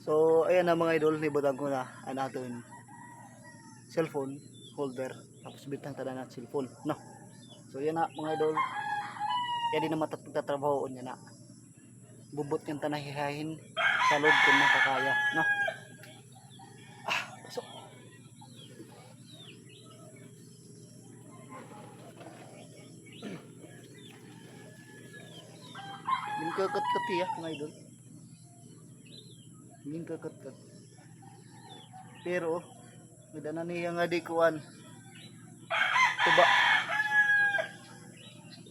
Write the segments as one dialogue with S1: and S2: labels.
S1: So ayan na mga idol, nibutang ko na ang aton cellphone holder, tapos bitang tada na cellphone no. So yan na mga idol, kaya di na matatatrabaho niya na bubot yung tanahihahin sa loob kung makakaya no. Pasok. Yung kakat-kat ya mga idol, yung kakat-kat, pero medana niya nga di kuan tuba,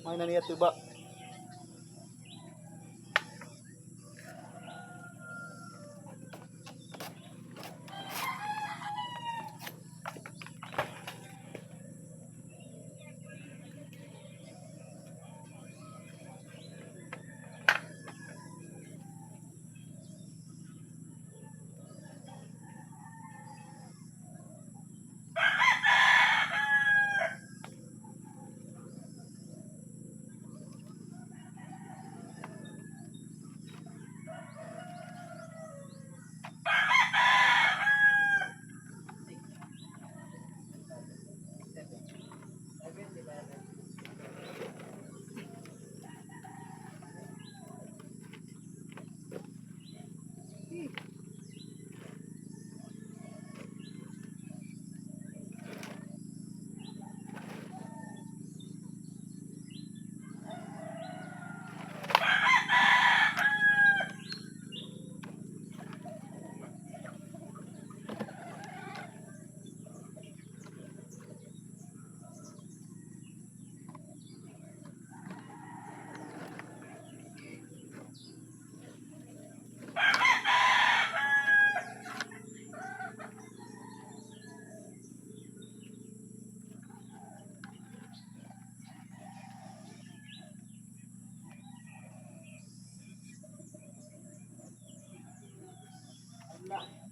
S1: may na niya tuba. Allah.